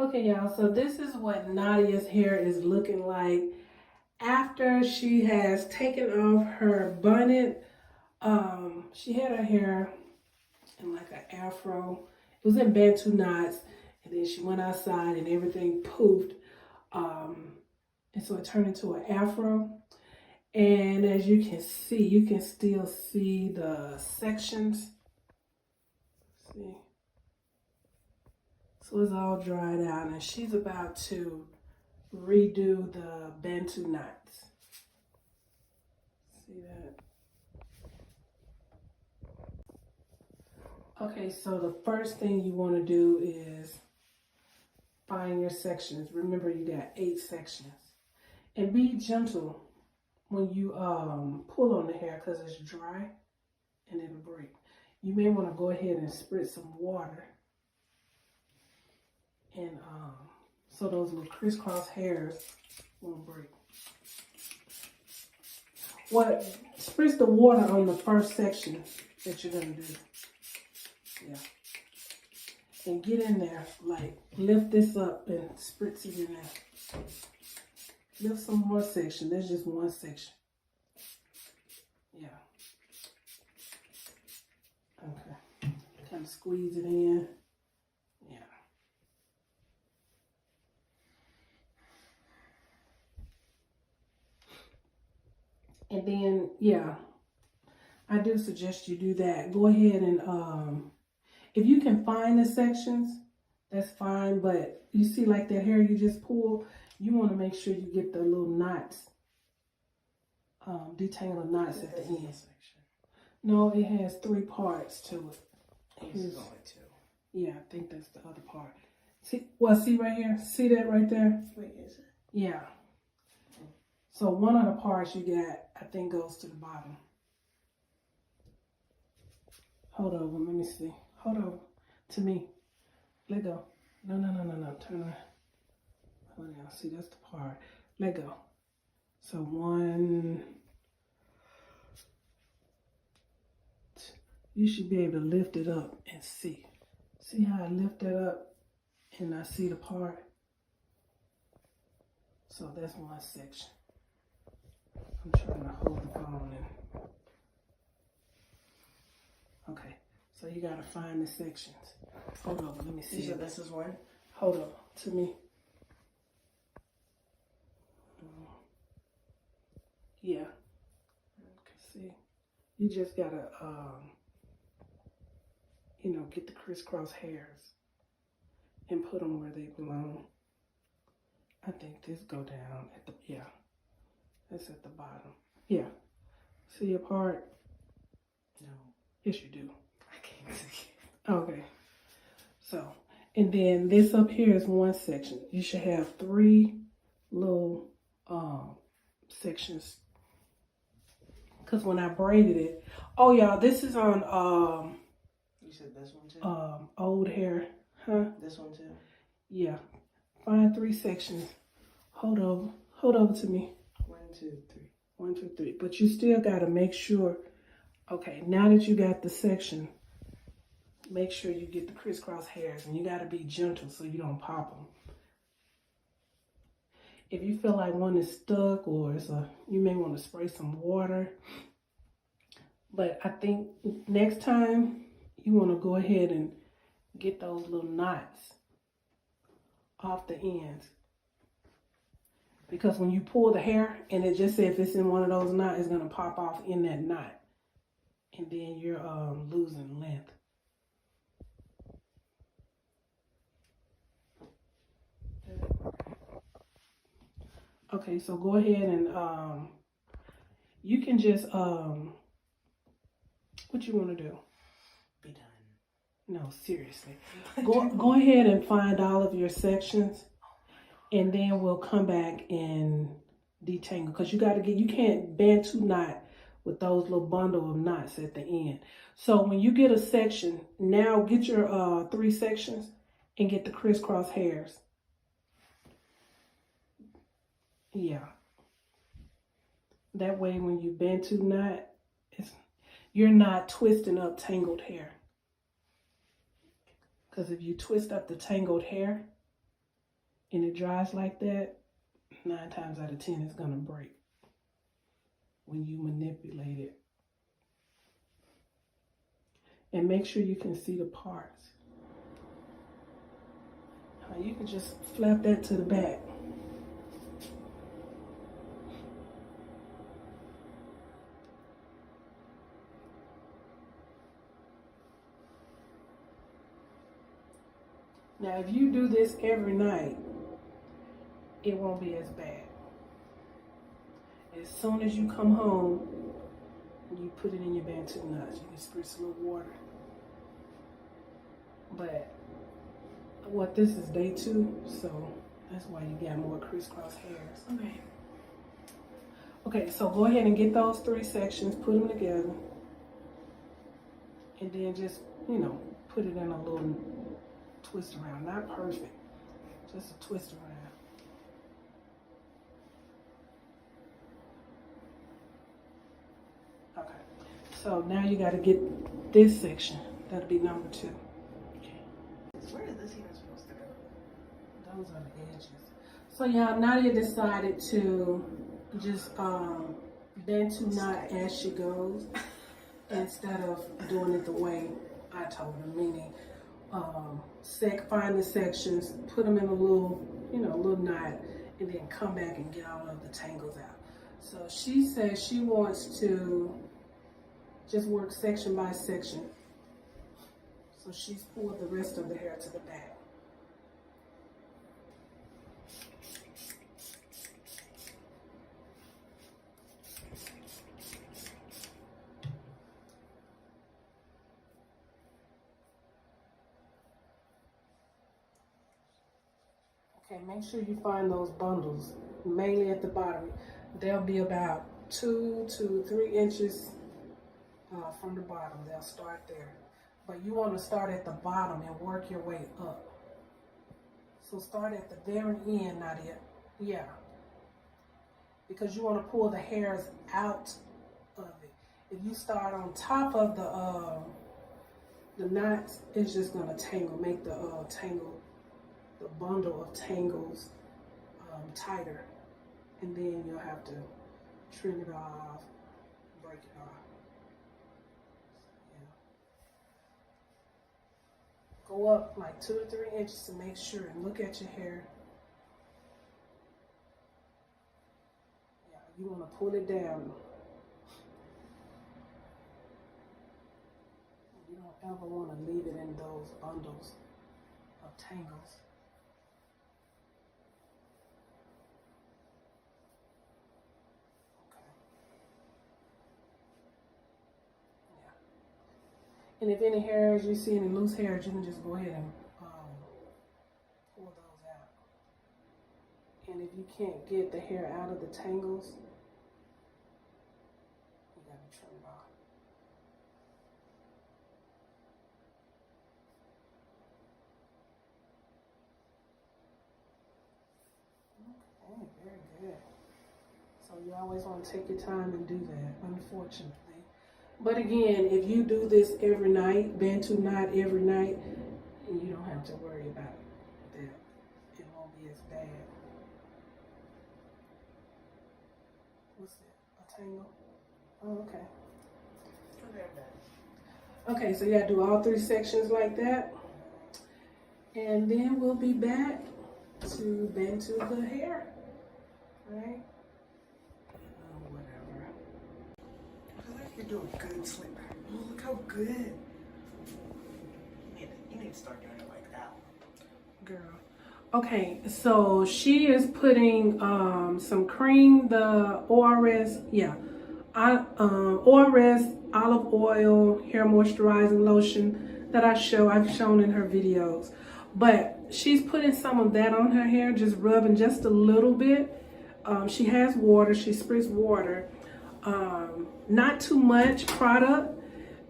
Okay, y'all, so this is what Nadia's hair is looking like after she has taken off her bonnet. She had her hair in like an afro. It was in Bantu knots, and then she went outside and everything poofed. And so it turned into an afro. And as you can see, you can still see the sections. See? So it's all dried out, and she's about to redo the Bantu knots. See that? Okay, so the first thing you want to do is find your sections. Remember, you got 8 sections. And be gentle when you pull on the hair because it's dry and it'll break. You may want to go ahead and spritz some water. And so those little crisscross hairs won't break. Spritz the water on the first section that you're going to do. Yeah. And get in there, like lift this up and spritz it in there. Lift some more section. There's just one section. Yeah. Okay. Kind of squeeze it in. Yeah. And then, yeah, I do suggest you do that. Go ahead and, if you can find the sections, that's fine. But you see like that hair you just pulled, you want to make sure you get the little knots, detangle knots at the end. No, it has 3 parts to it. Here's only 2. Yeah, I think that's the other part. See, well, see right here? See that right there? Wait, is it? Yeah. So one of the parts you got, I think, goes to the bottom. Hold over, let me see. Hold over to me. Let go. No. Turn around. Hold on. See, that's the part. Let go. So 1. You should be able to lift it up and see. See how I lift it up and I see the part? So that's one section. I'm trying to hold the phone in. Okay, so you gotta find the sections. Hold on, let me see. So this is one? Hold on, to me. Yeah. Okay, see, you just gotta, you know, get the crisscross hairs and put them where they belong. I think this go down at the, yeah, that's at the bottom. Yeah, see your part? No. Yes, you do. I can't see it. Okay, so, and then this up here is one section. You should have 3 little sections. Because when I braided it, oh y'all, this is on you said this one too? Old hair, huh? This one too? Yeah. Find 3 sections. Hold over to me. 1, 2, 3. 1, 2, 3. But you still gotta make sure. Okay, now that you got the section, make sure you get the crisscross hairs, and you gotta be gentle so you don't pop them. If you feel like one is stuck or you may want to spray some water. But I think next time you want to go ahead and get those little knots off the ends. Because when you pull the hair and it just says if it's in one of those knots, it's going to pop off in that knot. And then you're losing length. Okay, so go ahead and you can just what you want to do? Be done. No, seriously. Go ahead and find all of your sections, and then we'll come back and detangle, because you can't Bantu knot with those little bundle of knots at the end. So when you get a section, now get your 3 sections and get the crisscross hairs. Yeah. That way when you Bantu knot, you're not twisting up tangled hair. Because if you twist up the tangled hair, and it dries like that, 9 times out of 10 it's gonna break when you manipulate it. And make sure you can see the parts. You can just flap that to the back. Now, if you do this every night, it won't be as bad. As soon as you come home, you put it in your Bantu knots. You can spritz a little water. But what this is day 2, so that's why you got more crisscross hairs. Okay. Okay, so go ahead and get those 3 sections, put them together, and then just, you know, put it in a little twist around. Not perfect, just a twist around. Okay, so now you got to get this section. That'll be number 2. Where is this even supposed to go? Those are the edges. So yeah, Nadia decided to just Bantu knot as she goes instead of doing it the way I told her, meaning find the sections, put them in a little, you know, little knot, and then come back and get all of the tangles out. So she says she wants to just work section by section. So she's pulled the rest of the hair to the back. Okay, make sure you find those bundles, mainly at the bottom. They'll be about 2 to 3 inches from the bottom. They'll start there. But you want to start at the bottom and work your way up. So start at the very end, Nadia. Yeah. Because you want to pull the hairs out of it. If you start on top of the knots, it's just going to tangle, make the the bundle of tangles tighter. And then you'll have to trim it off, break it off. Go up like 2 to 3 inches to make sure, and look at your hair. Yeah, you want to pull it down. You don't ever want to leave it in those bundles of tangles. Okay. Yeah. And if any hairs, you see any loose hairs, you can just go ahead and pull those out. And if you can't get the hair out of the tangles, you gotta trim it off. Okay, very good. So you always want to take your time and do that, unfortunately. But again, if you do this every night, Bantu knot every night, you don't have to worry about that. It won't be as bad. What's that? A tangle? Oh, okay. Okay, so you gotta do all 3 sections like that. And then we'll be back to Bantu the hair. Right? You're doing good, Slipper. Oh, look how good. You need to start doing it like that. Girl. Okay, so she is putting some cream, the ORS, ORS olive oil hair moisturizing lotion that I've shown in her videos. But she's putting some of that on her hair, just rubbing just a little bit. She has water, she sprays water. Not too much product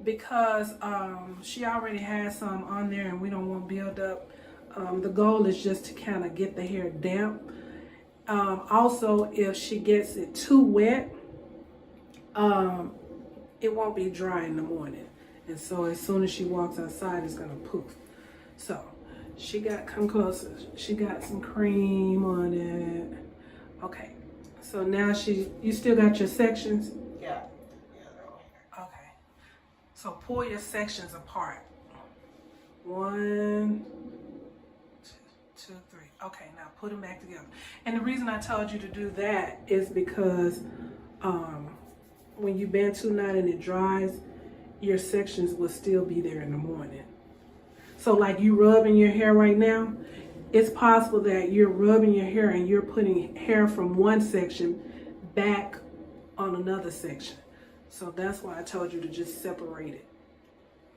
because she already has some on there and we don't want to build up. The goal is just to kind of get the hair damp. Also, if she gets it too wet, it won't be dry in the morning. And so as soon as she walks outside, it's going to poof. So She got, come closer. She got some cream on it. Okay. So now you still got your sections? Yeah. Yeah, they're all here. Okay. So pull your sections apart. 1, 2, 3. Okay, now put them back together. And the reason I told you to do that is because when you Bantu knot and it dries, your sections will still be there in the morning. So like you rubbing your hair right now, it's possible that you're rubbing your hair and you're putting hair from one section back on another section. So that's why I told you to just separate it.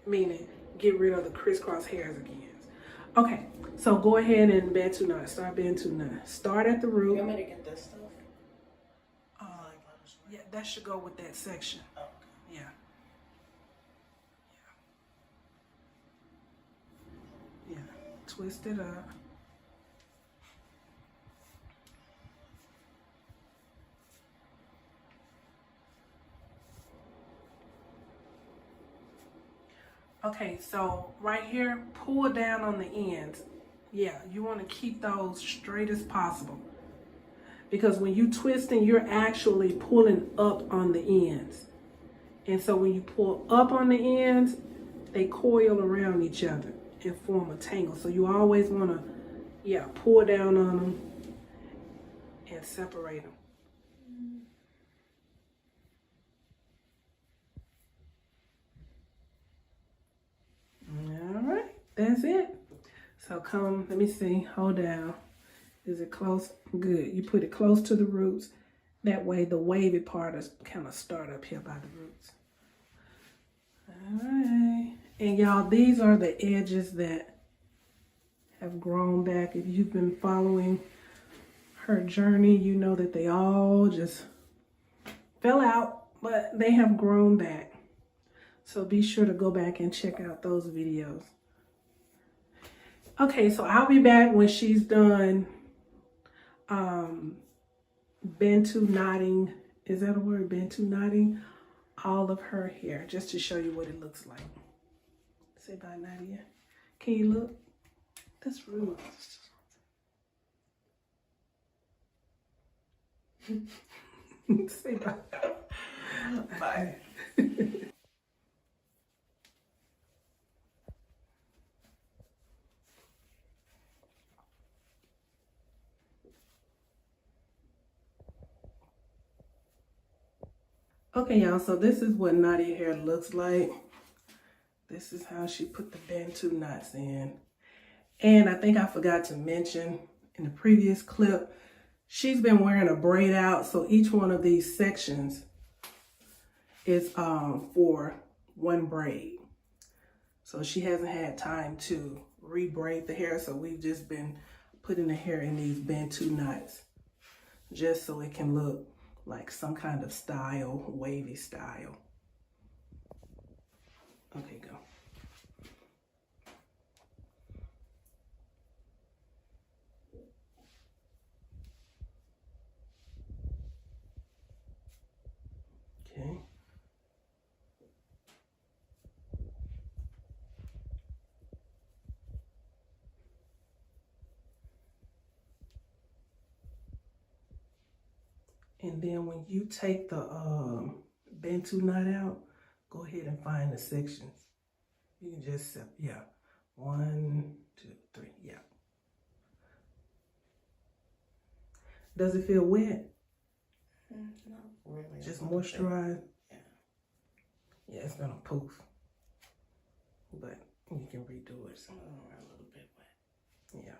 Meaning, get rid of the crisscross hairs again. Okay, so go ahead and Bantu knot. Start Bantu knot. Start at the root. You want me to get this stuff? Yeah, that should go with that section. Oh, okay. Yeah. Yeah. Twist it up. Okay, so right here, pull down on the ends. Yeah, you want to keep those straight as possible. Because when you twisting, you're actually pulling up on the ends. And so when you pull up on the ends, they coil around each other and form a tangle. So you always want to, yeah, pull down on them and separate them. All right, that's it. So come, let me see, hold down. Is it close? Good. You put it close to the roots. That way the wavy part is kind of start up here by the roots. All right. And y'all, these are the edges that have grown back. If you've been following her journey, you know that they all just fell out, but they have grown back. So be sure to go back and check out those videos. Okay, so I'll be back when she's done Bantu knotting. Is that a word? Bantu knotting all of her hair, just to show you what it looks like. Say bye, Nadia. Can you look? That's rude. Say bye. Bye. Okay, y'all, so this is what Nadia hair looks like. This is how she put the Bantu knots in. And I think I forgot to mention in the previous clip, she's been wearing a braid out. So each one of these sections is for one braid. So she hasn't had time to re-braid the hair. So we've just been putting the hair in these Bantu knots just so it can look like some kind of style, wavy style. Okay, go. Okay. And then when you take the Bantu knot out, go ahead and find the sections. You can just, yeah, 1, 2, 3, yeah. Does it feel wet? Not really. Just moisturize? Yeah. Yeah, it's gonna poof. But you can redo it. A little bit wet. Yeah.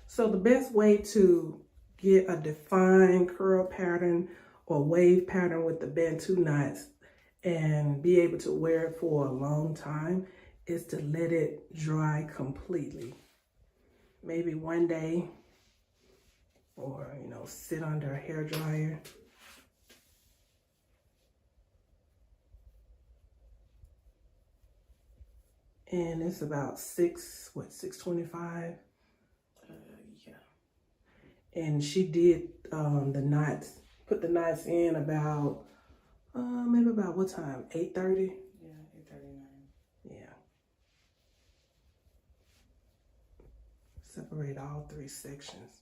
So the best way to get a defined curl pattern or wave pattern with the Bantu knots and be able to wear it for a long time is to let it dry completely. Maybe one day, or sit under a hair dryer. And it's about 625. Yeah. And she did the knots, put the knots in about maybe about what time? 8:30? Yeah, Separate all 3 sections.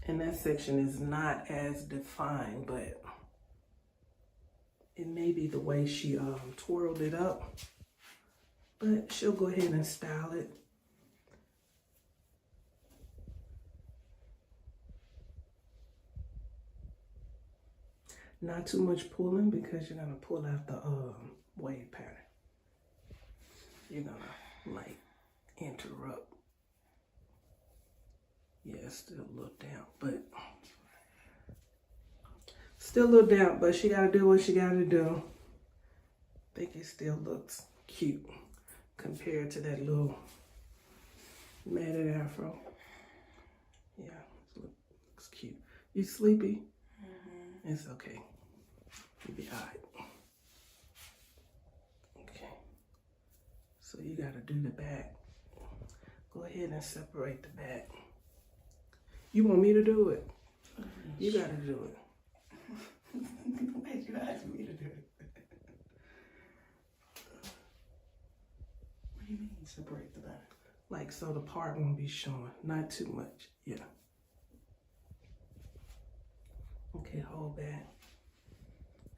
And that section is not as defined, but it may be the way she twirled it up. But she'll go ahead and style it. Not too much pulling because you're gonna pull out the wave pattern. You're gonna like interrupt. Yeah, still a little damp, but still a little damp, but she gotta do what she gotta do. I think it still looks cute compared to that little matted afro. Yeah, it looks cute. You sleepy? Mm-hmm. It's okay. You'll be all right. Okay. So you gotta do the back. Go ahead and separate the back. You want me to do it? You gotta do it. Wait, you asked me to do it. What do you mean, separate the back? Like, so the part won't be showing. Not too much. Yeah. Okay, hold back.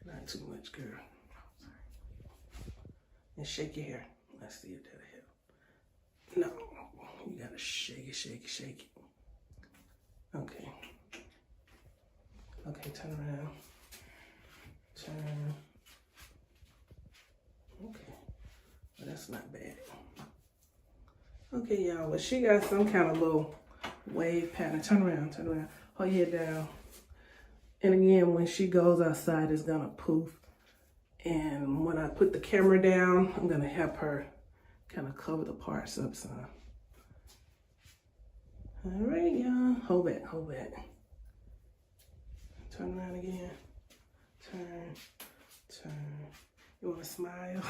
Not too much, girl. And shake your hair. Let's see if that'll help. No, you gotta shake it, shake it, shake it. Okay. Okay, turn around. Turn. Okay. Well, that's not bad. Okay, y'all. Well, she got some kind of little wave pattern. Turn around, turn around. Hold your head down. And again, when she goes outside, it's gonna poof. And when I put the camera down, I'm gonna help her kind of cover the parts up some. All right, y'all. Hold back, hold back. Turn around again. Turn, turn. You wanna smile?